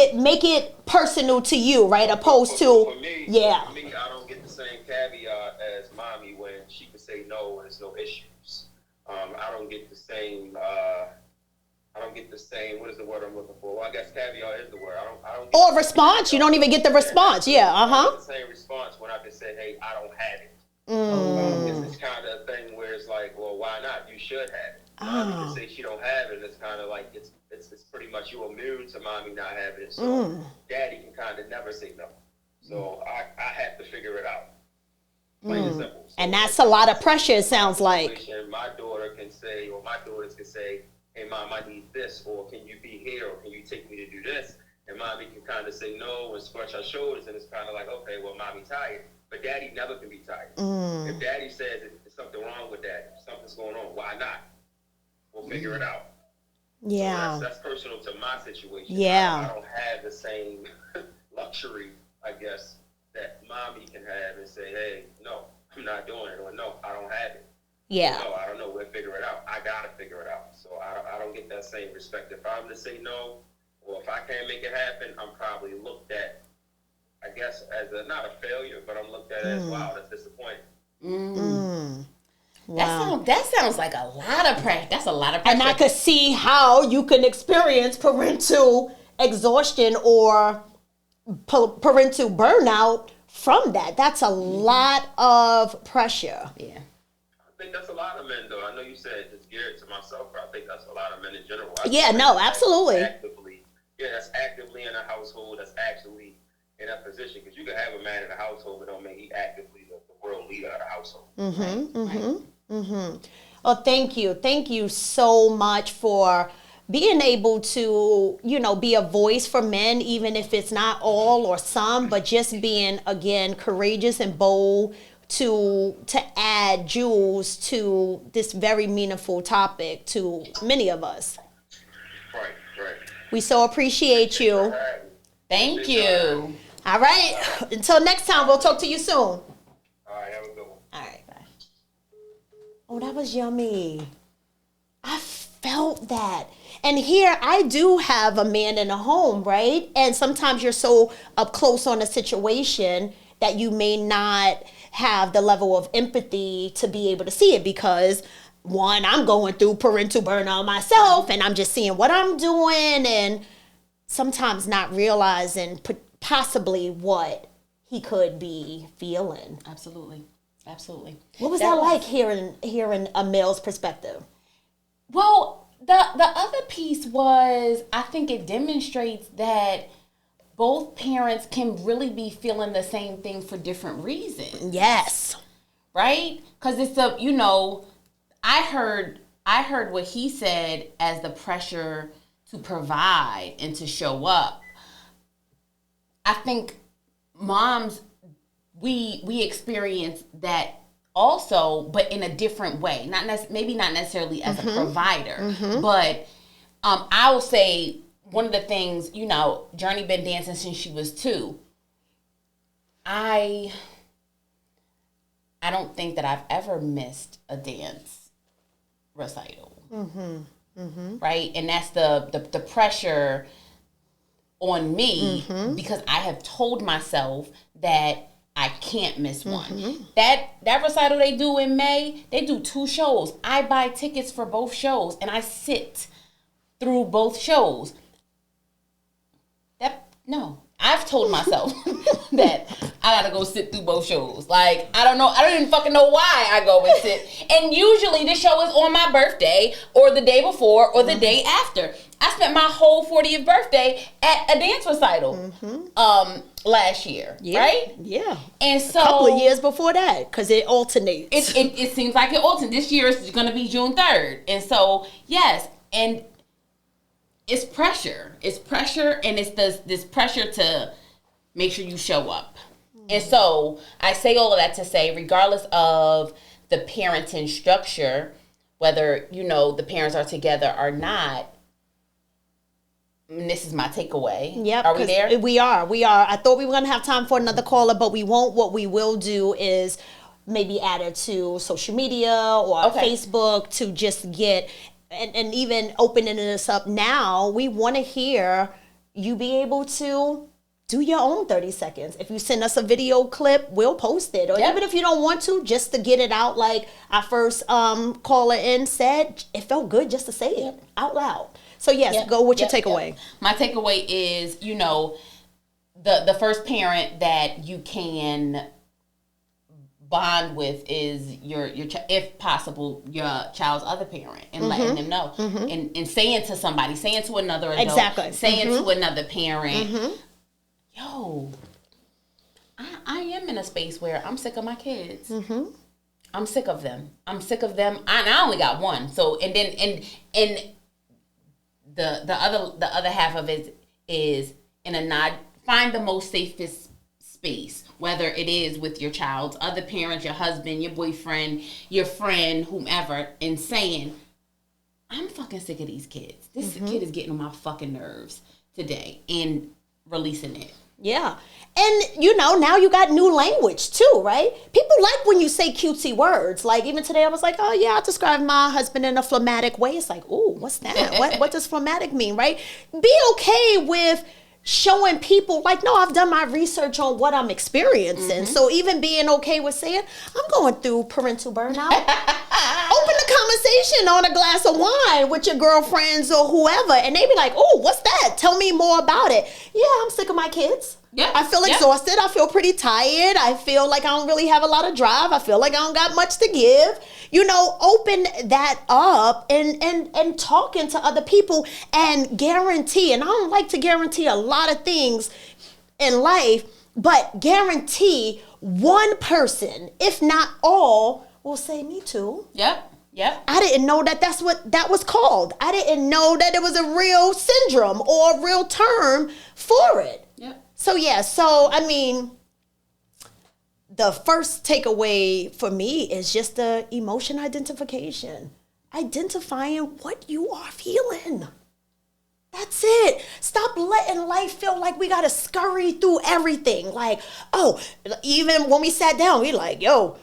it personal to you, right? Opposed to, for me, I don't get the same caveat as mommy when she can say no and there's no issues. I don't get the same. What is the word I'm looking for? Well, I guess caveat is the word. I don't. Or response. You don't even get the response. Yeah. I get the same response when I can say, "Hey, I don't have it." It's kind of a thing where it's like, well, why not? You should have it. Mommy can say she don't have it. It's kind of like it's pretty much you immune to mommy not having it. So daddy can kind of never say no. So I have to figure it out. Plain and simple. So and that's a lot of pressure. It sounds like. My daughter can say, or my daughters can say, hey, Mom, I need this, or can you be here, or can you take me to do this? And Mommy can kind of say no and scrunch her shoulders, and it's kind of like, okay, well, Mommy tired. But Daddy never can be tired. If Daddy says there's something wrong with Daddy, something's going on, why not? We'll figure it out. Yeah. So that's personal to my situation. Yeah. I don't have the same luxury, I guess, that Mommy can have and say, hey, no, I'm not doing it, or no, I don't have it. Yeah. No, I don't know. We'll figure it out. I gotta figure it out. So I don't get that same respect. If I'm to say no, or if I can't make it happen, I'm probably looked at, I guess, as not a failure, but I'm looked at as, wow, that's disappointing. Wow. That sounds like a lot of pressure. That's a lot of pressure. And I could see how you can experience parental exhaustion or parental burnout from that. That's a lot of pressure. Yeah. I think that's a lot of men, though. I know you said it's geared to myself, but I think that's a lot of men in general. Absolutely. That's actively in a household, that's actually in a position, because you can have a man in a household, but don't make he actively the world leader of the household. Well, thank you so much for being able to, be a voice for men, even if it's not all or some, but just being, again, courageous and bold to add jewels to this very meaningful topic to many of us. Right. We so appreciate you. Thank you. All right. Until next time, we'll talk to you soon. All right, have a good one. All right, bye. Oh, that was yummy. I felt that. And here I do have a man in a home, right? And sometimes you're so up close on a situation that you may not have the level of empathy to be able to see it because, one, I'm going through parental burnout myself and I'm just seeing what I'm doing and sometimes not realizing possibly what he could be feeling. Absolutely. What was that like hearing a male's perspective? Well, the other piece was, I think it demonstrates that both parents can really be feeling the same thing for different reasons. Yes. Right? Because it's I heard what he said as the pressure to provide and to show up. I think moms, we experience that also, but in a different way. Maybe not necessarily as a provider, but I will say one of the things, Journey been dancing since she was 2. I don't think that I've ever missed a dance recital. Right? And that's the pressure on me because I have told myself that I can't miss one. That recital they do in May, they do 2 shows. I buy tickets for both shows and I sit through both shows. No, I've told myself that I gotta go sit through both shows. Like, I don't even fucking know why I go and sit. And usually the show is on my birthday or the day before or the day after. I spent my whole 40th birthday at a dance recital last year, right? Yeah. And so a couple of years before that, because it alternates. It seems like it alternates. This year is going to be June 3rd. And so, yes, and it's pressure. It's pressure, and it's this pressure to make sure you show up. And so I say all of that to say, regardless of the parenting structure, whether, the parents are together or not, and this is my takeaway. Yep. Are we there? We are. I thought we were going to have time for another caller, but we won't. What we will do is maybe add it to social media or Facebook to just get, and even opening this up now, we want to hear you be able to do your own 30 seconds. If you send us a video clip, we'll post it. Or even if you don't want to, just to get it out, like our first caller in said, it felt good just to say it out loud. So yes, go with your takeaway. My takeaway is, the first parent that you can bond with is your if possible, your child's other parent, and letting them know, and saying to somebody, saying to another adult, saying to another parent, yo, I am in a space where I'm sick of my kids. I'm sick of them. I only got one. So and the other half of it is in a nod. Find the most safest space, whether it is with your child's other parent, your husband, your boyfriend, your friend, whomever, and saying, I'm fucking sick of these kids. This kid is getting on my fucking nerves today, and releasing it. Yeah. And, now you got new language too, right? People like when you say cutesy words. Like, even today I was like, oh yeah, I described my husband in a phlegmatic way. It's like, ooh, what's that? What does phlegmatic mean, right? Be okay with showing people, like, no, I've done my research on what I'm experiencing. So even being okay with saying, I'm going through parental burnout. Open the conversation on a glass of wine with your girlfriends or whoever, and they be like, oh, what's that? Tell me more about it. Yeah, I'm sick of my kids. Yeah, I feel exhausted. I feel pretty tired. I feel like I don't really have a lot of drive. I feel like I don't got much to give. Open that up and talking to other people, and guarantee, and I don't like to guarantee a lot of things in life, but guarantee one person, if not all, will say me too. Yep. Yep. I didn't know that that's what that was called. I didn't know that it was a real syndrome or a real term for it. Yep. So yeah, so I mean, the first takeaway for me is just the emotion identification. Identifying what you are feeling. That's it. Stop letting life feel like we got to scurry through everything. Like, oh, even when we sat down, we like, yo,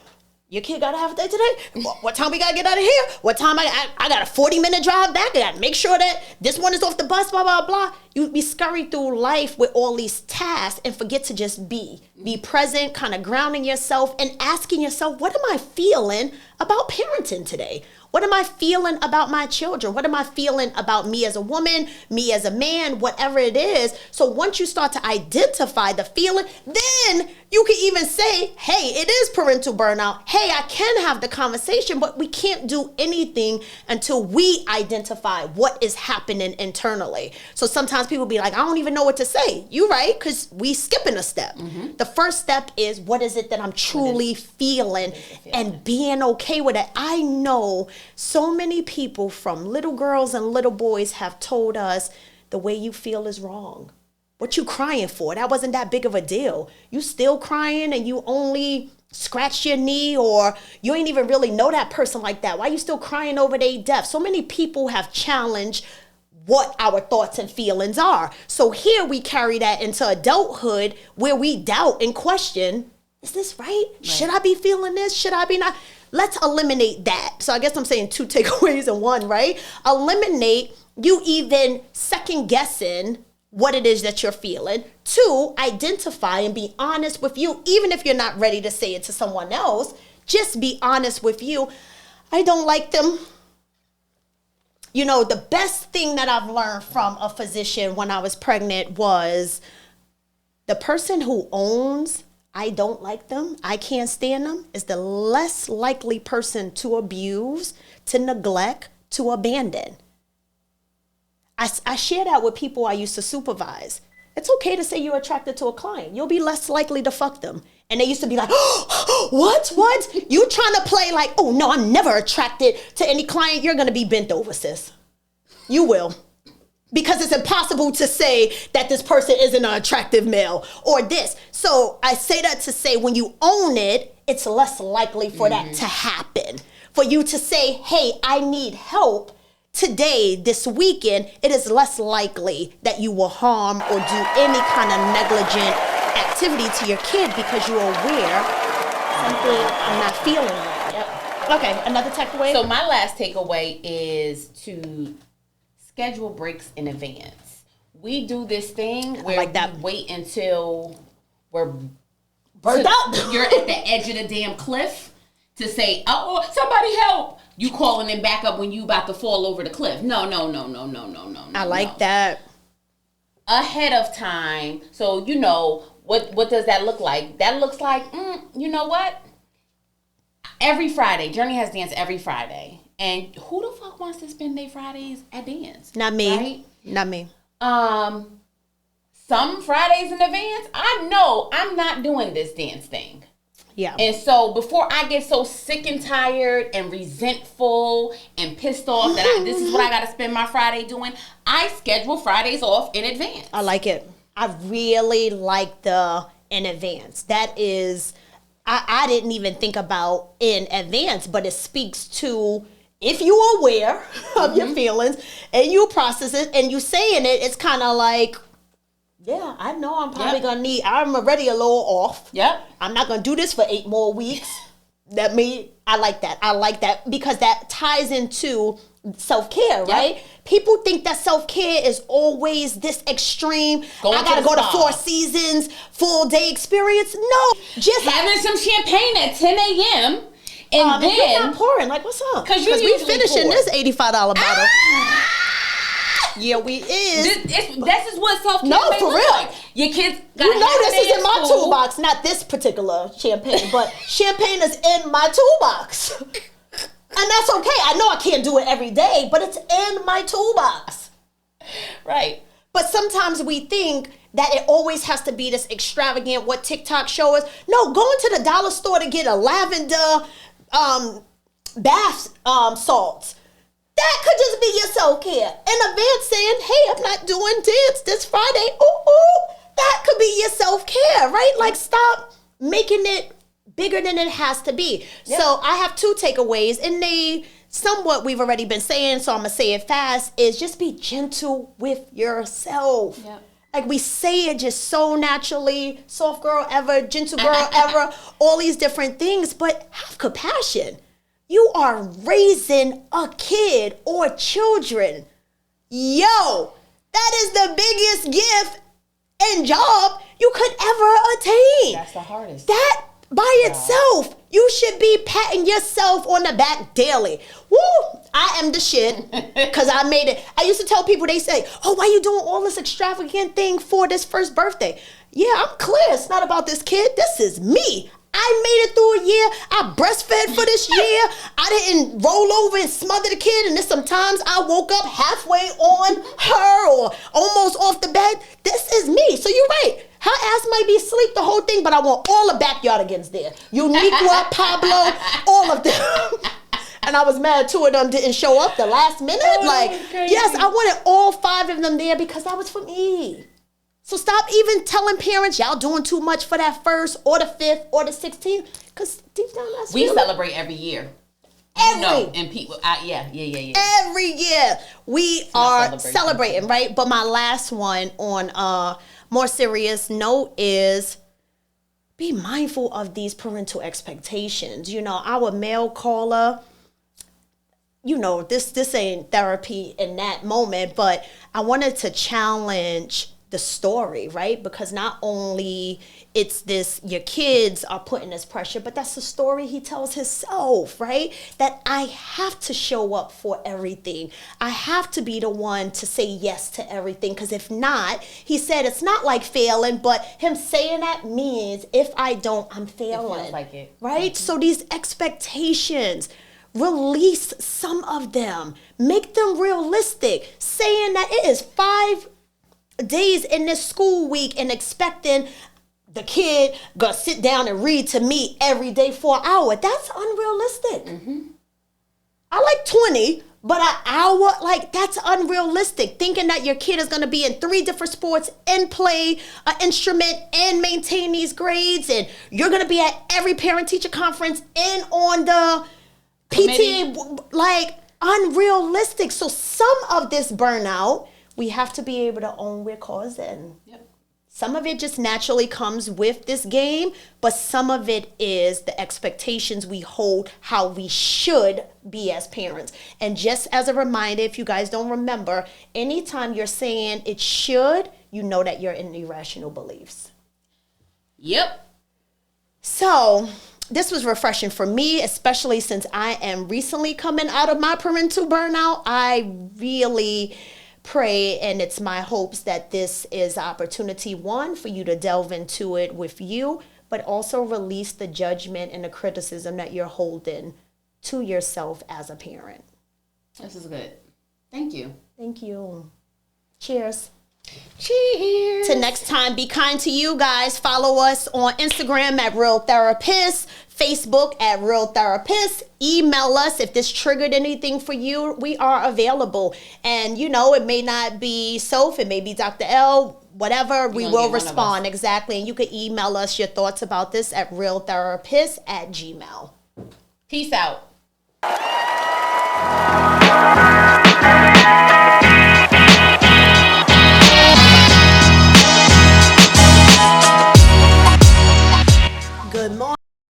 your kid got to have a day today? What time we got to get out of here? What time I got a 40-minute drive back? I got to make sure that this one is off the bus, blah, blah, blah. You be scurry through life with all these tasks and forget to just be. Be present, kind of grounding yourself and asking yourself, what am I feeling about parenting today? What am I feeling about my children? What am I feeling about me as a woman, me as a man, whatever it is? So once you start to identify the feeling, then you can even say, hey, it is parental burnout. Hey, I can have the conversation, but we can't do anything until we identify what is happening internally. So sometimes people be like, I don't even know what to say. You right, because we skipping a step. Mm-hmm. The first step is, what is it that I'm truly feeling and being okay with it? I know so many people, from little girls and little boys, have told us the way you feel is wrong. What you crying for? That wasn't that big of a deal. You still crying and you only scratched your knee, or you ain't even really know that person like that. Why you still crying over their death? So many people have challenged what our thoughts and feelings are. So here we carry that into adulthood, where we doubt and question, is this right? Should I be feeling this? Should I be not? Let's eliminate that. So I guess I'm saying 2 takeaways in one, right? Eliminate you even second guessing what it is that you're feeling. 2, identify and be honest with you. Even if you're not ready to say it to someone else, just be honest with you. I don't like them. You know, the best thing that I've learned from a physician when I was pregnant was the person who owns, I don't like them, I can't stand them, is the less likely person to abuse, to neglect, to abandon. I share that with people I used to supervise. It's okay to say you're attracted to a client. You'll be less likely to fuck them. And they used to be like, oh, what? You trying to play like, oh no, I'm never attracted to any client. You're going to be bent over, sis. You will. Because it's impossible to say that this person isn't an attractive male or this. So I say that to say, when you own it, it's less likely for that to happen. For you to say, hey, I need help today, this weekend, it is less likely that you will harm or do any kind of negligent activity to your kid because you're aware something I'm not feeling right. Yep. Okay, another takeaway. So my last takeaway is to schedule breaks in advance. We do this thing where we wait until we're burnt out. You're at the edge of the damn cliff to say, oh, somebody help. You calling them back up when you about to fall over the cliff. No. I like that. Ahead of time. So, you know, what does that look like? That looks like, you know what? Every Friday, Journey has dance every Friday. And who the fuck wants to spend their Fridays at dance? Not me. Right? Not me. Some Fridays in advance, I know I'm not doing this dance thing. Yeah. And so before I get so sick and tired and resentful and pissed off that this is what I got to spend my Friday doing, I schedule Fridays off in advance. I like it. I really like the in advance. That is, I didn't even think about in advance, but it speaks to, if you are aware of your feelings and you process it and you saying it, it's kind of like, yeah, I know I'm probably going to need, I'm already a little off. Yep. I'm not going to do this for 8 more weeks. I like that. I like that because that ties into self-care, right? People think that self-care is always this extreme. I got to go to 4 Seasons, full day experience. No. Just having some champagne at 10 a.m. And then you're not pouring. Like, what's up? Because we finishing this $85 bottle. Yeah, we is. This is what self-care for real. Like. Your kids got you know this is in my toolbox, not this particular champagne, but champagne is in my toolbox. And that's okay. I know I can't do it every day, but it's in my toolbox. Right. But sometimes we think that it always has to be this extravagant, what TikTok show us. No, go into the dollar store to get a lavender bath salts. That could just be your self-care. In advance saying, hey, I'm not doing dance this Friday. Ooh. That could be your self-care, right? Like, stop making it bigger than it has to be. Yep. So I have 2 takeaways, and they somewhat we've already been saying, so I'm going to say it fast, is just be gentle with yourself. Yep. Like, we say it just so naturally, soft girl ever, gentle girl ever, all these different things, but have compassion. You are raising a kid or children. Yo, that is the biggest gift and job you could ever attain. That's the hardest. That by itself, you should be patting yourself on the back daily. Woo, I am the shit because I made it. I used to tell people, they say, oh, why you doing all this extravagant thing for this first birthday? Yeah, I'm clear. It's not about this kid. This is me. I made it through a year. I breastfed for this year. I didn't roll over and smother the kid. And then sometimes I woke up halfway on her or almost off the bed. This is me. So you're right. Her ass might be asleep the whole thing, but I want all the backyardigans there. Uniqua, Pablo, all of them. And I was mad 2 of them didn't show up the last minute. Yes, I wanted all 5 of them there because that was for me. So stop even telling parents y'all doing too much for that first or the 5th or the 16th, because deep down that's we celebrate every year. And people, yeah. Every year we are celebrating, right? But my last one on a more serious note is be mindful of these parental expectations. You know, our male caller, you know, this ain't therapy in that moment, but I wanted to challenge the story, right? Because not only it's this, your kids are putting this pressure, but that's the story he tells himself, right? That I have to show up for everything. I have to be the one to say yes to everything. Because if not, he said it's not like failing, but him saying that means if I don't, I'm failing. It feels like it. Right? Mm-hmm. So these expectations, release some of them. Make them realistic. Saying that it is 5 days in this school week and expecting the kid gonna sit down and read to me every day for an hour. That's unrealistic. Mm-hmm. I like 20, but an hour, like, that's unrealistic. Thinking that your kid is gonna be in 3 different sports and play an instrument and maintain these grades, and you're gonna be at every parent-teacher conference and on the PTA, like, unrealistic. So some of this burnout, we have to be able to own we're causing. Yep. Some of it just naturally comes with this game, but some of it is the expectations we hold how we should be as parents. And just as a reminder, if you guys don't remember, anytime you're saying it should, you know that you're in irrational beliefs. Yep. So this was refreshing for me, especially since I am recently coming out of my parental burnout. I really pray, and it's my hopes that this is opportunity, 1, for you to delve into it with you, but also release the judgment and the criticism that you're holding to yourself as a parent. This is good. Thank you. Thank you. Cheers. Cheers. Till next time, be kind to you guys. Follow us on Instagram at Real Therapist, Facebook at Real Therapist. Email us if this triggered anything for you. We are available. And, you know, it may not be Soph, it may be Dr. L, whatever. We will respond. Exactly. And you can email us your thoughts about this at realtherapist@gmail.com. Peace out.